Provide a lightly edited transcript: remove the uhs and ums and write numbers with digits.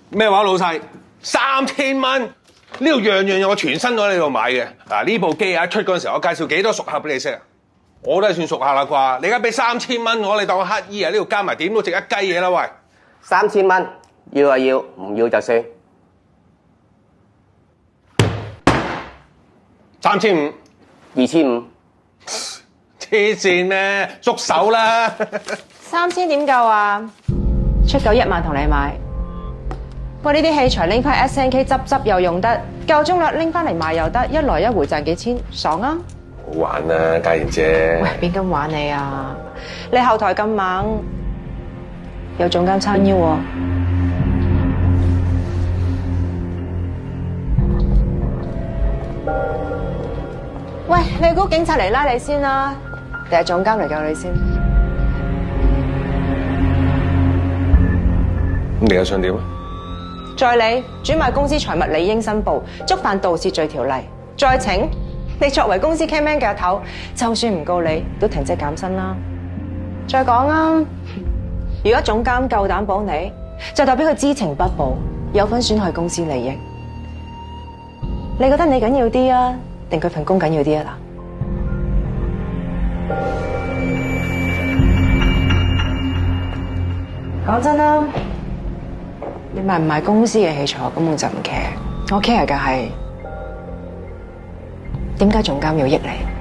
咩話，老細？3000蚊，呢度樣樣有我全新喺呢度買嘅。嗱，呢部機一出嗰陣時候，我介紹幾多熟客俾你識啊？我都係算熟客啦啩。你而家俾3000蚊我，你當我乞衣啊？呢度加埋點都值一雞嘢啦喂！3000蚊，要就要，唔要就算。3500， 2500。黐線咩？縮手啦！3000點夠啊？出夠1萬同你買。喂，呢啲器材拎翻 SNK 執又用得，夠鐘啦拎翻嚟賣又得，一來一回賺幾千，爽啊！好玩啊，嘉賢姐。喂，邊咁玩你啊？你後台咁猛，有總監撐腰喎。喂，你估警察嚟拉你先啦，定係總監嚟救你先？咁你又想點啊？再理轉賣公司財物理應申報，觸犯盜竊罪條例。再請你作為公司 K-man 嘅頭，就算唔告你，都停職減薪啦。再講啊，如果總監夠膽保你，就代表佢知情不報，有份損害公司利益。你覺得你緊要啲啊，定佢份工緊要啲啊？嗱，講真啦。你賣唔賣公司嘅器材，我根本就唔 care。我 care 嘅係點解總監要益你？